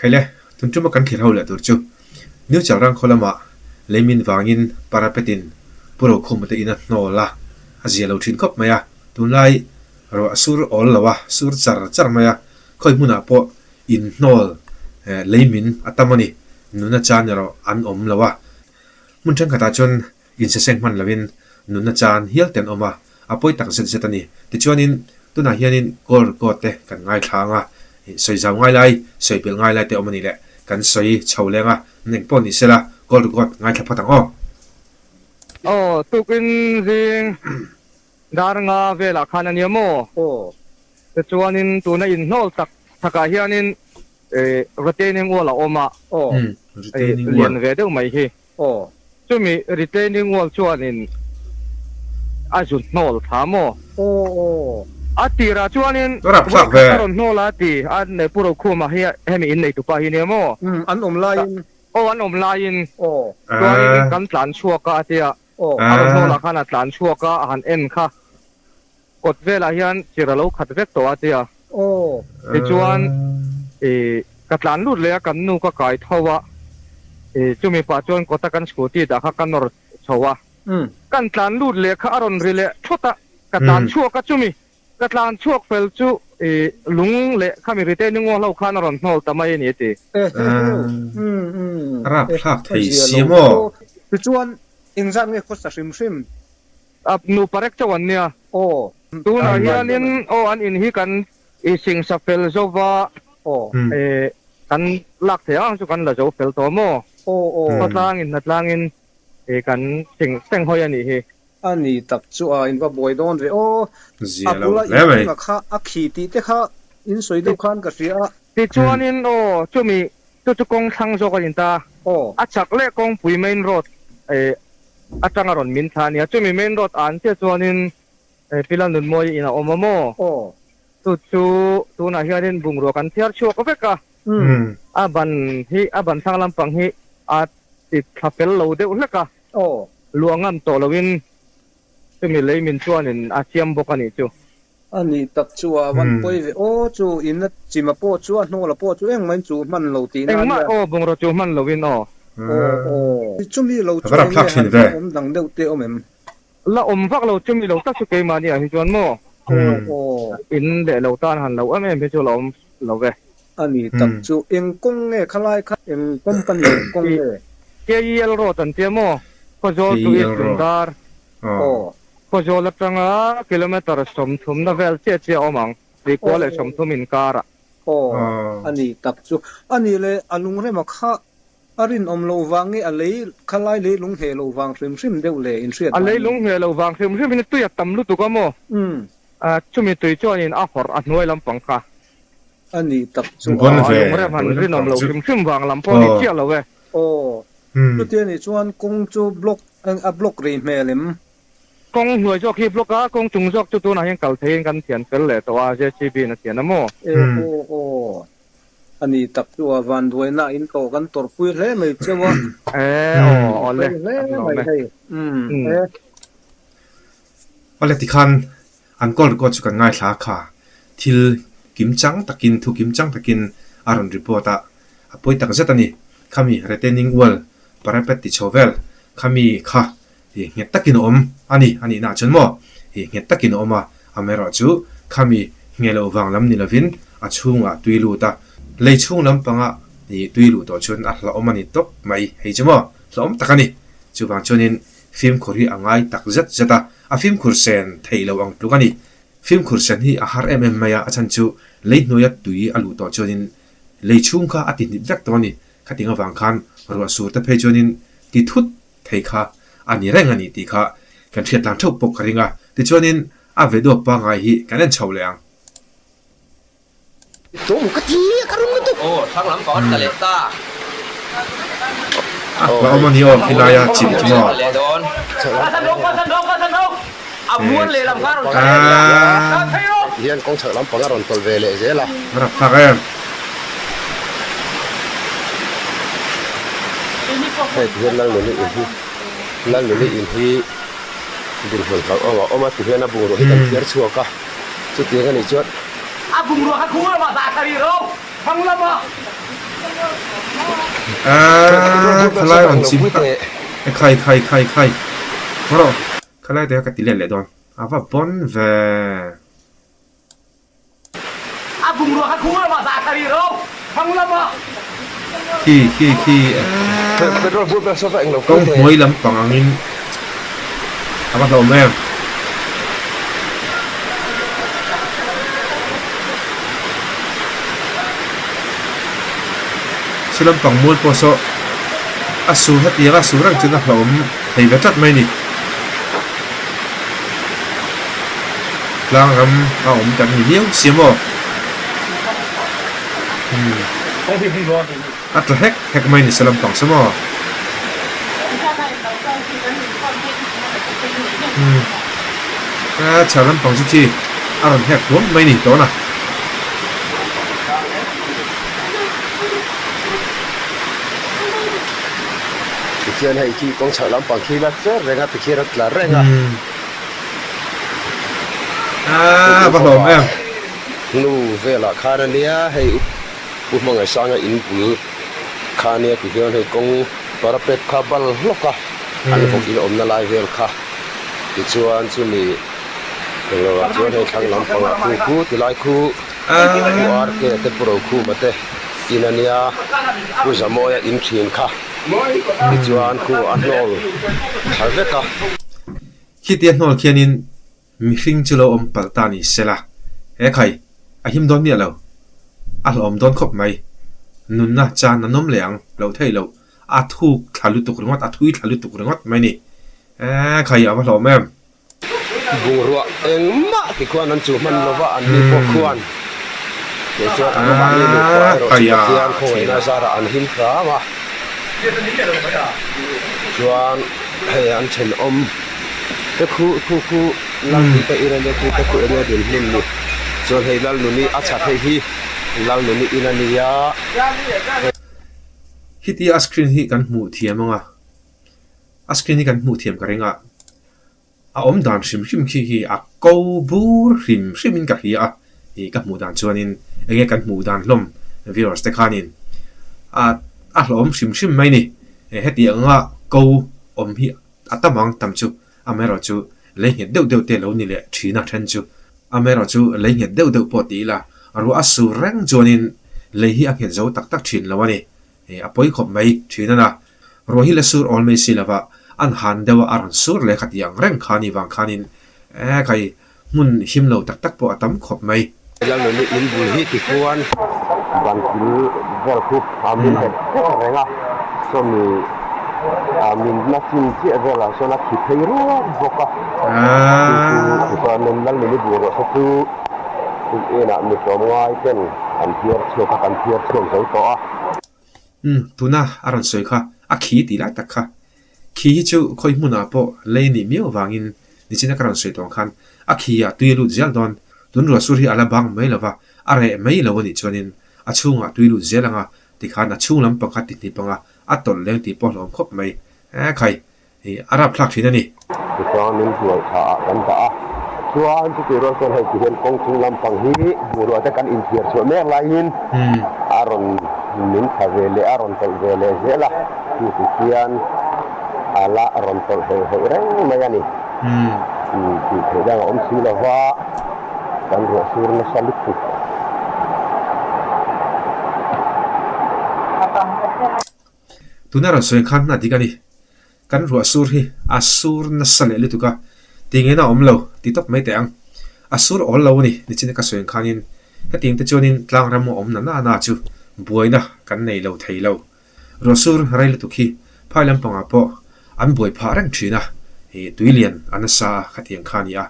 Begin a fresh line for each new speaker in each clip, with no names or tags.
kaile tuntu makan khir haula turchu new charang kholama lemin wangin parapetin puro khumte ina nola azialo thin khop maya tunlai ro asur ol lawa sur char maya khoi muna po in nol lemin atamani nuna chan ro an om lawa mun chang kata chon in se seng man lawin nuna chan hial ten oma apoi tak set setani ti chuanin tuna hianin kor kote kan ngai thanga soi zaw ngai lai soi pil ngai lai te omani le kan soi chholenga ning pon ni sela kor kot ngai thapa tang o
tukin ring dar nga vela khanan yamo te chuanin tuna in nol tak thaka hianin retaining wall oma lian ve deuh mai hi chumi retaining wall chuanin ajun nol thamo atira chuanin
rap sak ve
ron nola ti an ne puro khuma hi hemi in nei tu pa hi ne mo
an om lain
an om lain chuanin kan tlan chuaka atia aron nola khana tlan chuaka han en kha kot vela hian chiralo khat vek to atia ti chuan katlan lut le kan nu ka kai thowa chumi pa chuan kota kan scooty da kha kan nor chowa kan tlan lut le kha aron rile thota katlan chuaka chumi katlan chuak fel chu lung le khami retaining wall lo khan ron nol tamai ni ti
rap thak thei simo
ti chuan ingzan nge khosa sim
ap nu parek chawan nia tu na hianin an in hi kan sing sa fel zova kan lak the ang chu kan la zo fel to mo natlangin kan sing hoy ani hi
ani tak chu a in va boy don re
zialo leme
kha akhi ti te kha in soi do khan ka ria
ti chuanin chumi chu kong thang zo ka in ta a chak le kong pui main road atanga ron min thania chumi main road an te chuanin pilan nun moi ina omamo tu na hianin bungro kan thiar chu ko veka aban thanglam pang hi a ti thapel lo de uleka luangam to lowin chumi leimin chuanin a chiam bokani chu
ani tak chu a wan poi ve chu in chima po chu a hnola po chu eng man chu man lo ti na
engma bungro chu man lowin
chumi lo chu om dang deuh te omem
la om vak lo chumi lo tak chu ke ma ni a hi chuan mo in de lo tan han lo em pe chu lo om lo ve
ani tak chu eng kong nge khalai kha eng company kong nge
KEL ro tan te mo ko zo tu is dar ko zo la tanga kilometer som thum na vel che omang ri ko le som thum in kara
ani tak chu ani le alung re ma kha arin om lo wangi a lei khalai le lung he lo wang rim deuh le in riat
a lei lung he lo wang rim in tu ya tam lu tu ka mo chumi tui chuanin a hor a hnuai lampang kha
ani tak chu
re man rin om lo rim wang lampo ni chia lo we
tu te ni chuan kong chu block ri melem
kong hnuai jok hi block a kong chung jok chu tu na hian kal thein kan thian fel le to a JCB na thian amo
ani tak chu van duai na in ko kan tor pui hle mai chewa
ole
ole ti khan an kol ko chu kan ngai thla kha thil kimchang takin thu kimchang takin aron reporta apoi tak zatani khami retaining wall parapet ti chovel khami kha nge takin ani na chon mo nge takin oma amero chu khami ngelo wanglam ni lovin achunga tuilu ta leichung lam panga ni tuilu to chun a hla omani top mai hei chemo hlom takani chu wang chonin film khori angai tak zata a film khursen theilo ang plugani film khursen hi a har maya achan chu leinoya tui alu to chonin leichung kha ati ni vek to ni khatinga wang khan ro sur ta phe chonin ti thut thei kha ani reng ani ti kha kan thiat lang thok pok ringa ti chonin a vedo pa ngai hi kanen chhauleang
to mu ka thi karung tu thang lam pawat ka le ta
ba omani o filaya chim chimo
pasan dong amuan le lam karon hian kong chak lam pangaron tol vele zela
rap thagem
hey hian lang le in hi din hol ka oma ti hian abu ro hi kan thiar chuaka chu ti ga ni chuat
abung ro ha khua ma da kari ro phang lama
khalai on chim khai moro khalai te ka tilel le don ava bon ve
bung ruah aku mah zakari ro bang lama
khi
petrol bu ba so fa eng lo
kong hoi lam pang angin ava lo mem silam pang mul po so asu hat ya asu rang chuna hlom thei vetat mai ni lang ram a om kan ni liu siamo at la hek mai ni silam pang samo chalam pang chu chi aron hek wom mai ni to na
Kian hai ki kong chak lam pang ki la tse renga te ki rat la renga
va lom em
nu ve la khana nia hei u manga sanga in bul khania ki hian hei kong parapet kha bal loka an phong in om na lai vel kha ti chuan chu ni lo chuan hei thang lam pang khu ti lai khu ar ke te pro khu mate inania ku zamoya in thin kha ti chuan khu anol thaveka
khi tian nol khianin mi hring chulo om paltani sela he khai a him don ni lo a hlom don khop mai nun na chan na nom leang lo thei lo a thu thalu tuk ringot a thui thalu tuk ringot mai ni khai a hlom em
burwa engma ti kwan an chu man lova an ni po kwan ke chuan an ma ni lu khian khoi na zara an hin kha ma chuan hei an chen om te khu lang ti te iran te khu ene din hin ni chuan hei lal nu ni a cha thei hi lal nu ni inania
hi ti a screen hi kan hmu thiamanga a screen hi kan hmu thiam ka renga a om dan hrim khi hi a ko bur hrimin ka hi a hi ka hmu dan chuanin enge kan hmu dan hlom viewers te khanin a hlom hrim mai ni heti anga ko om hi atamang tam chu amero chu lenge deuh te lo ni le thina then chu amero chu lenge deuh po ti la aru asu rang jonin lehi a nge zo tak thin lawani apoi khop mai thina na rohi le sur ol mai silava an han dewa aran sur le khatiang reng khani wang khanin kai mun himlo tak po atam khop mai
lal nu ni in bul hi ti kwan ban kil bol khu amin he renga so mi amin na chin chi avela so na ki thei ro boka ko nan lal ni bu ro so tu ena mi to ngai ken an thiar chho ka kan thiar chho zo to a
tuna aran soi kha a khi ti la tak kha khi hi chu khoi muna po le ni miu wangin ni china karan soi tong khan a khi a tuilu zel don tun ro sur hi ala bang mai lawa are mai lawani chuanin a chunga tuilu zelanga ti khan a chung lam pakhat ti panga a tol leng ti po hlom khop mai khai ara phlak thina ni
ti to nin tuai tha kan ta a chuan chu ro son hai ti hian kong chung lam pang hi bu ro ta kan in thiar chho mek lai in aron min kha vele aron tol vele zela ti hian ala aron tol he reng mai ani ti theda om sila wa kan ro sur na saliku
tuna ran soi khan na dikani kan ro sur hi asur na sale le tuka tingena omlo ti top mai te ang asur ol lo ni china ka soi khanin ka ting te chonin tlang ram om na chu buaina kan nei lo thei lo ro sur rail tu khi phailam panga po an boi pha rang thina tuilian anasa khatiang khania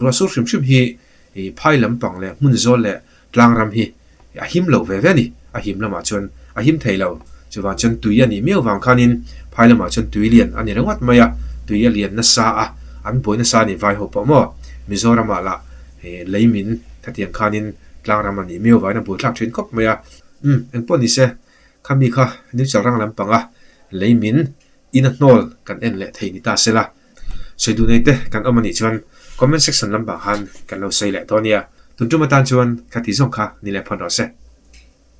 ro sur hrim hi phailam pang le mun zol le tlang ram hi a him lo ve ve ni a him lama chon a him thei lo chuwa chon tuia ni meu wang khanin phailama chon tuilian ani rawat maya tuia lian na sa a an boina sa ni vai ho pa mo mizoram ala leimin thatiang khanin tlang ram ani meu vai na boi thlak thin khop maya en poni se khami kha ni charang lam panga leimin ina nol kan en le thei ni ta sela sedu nei te kan amani chuan comment section lamba han kan lo sei le tonia tunjuma tan chuan khati zong kha ni le phon ro se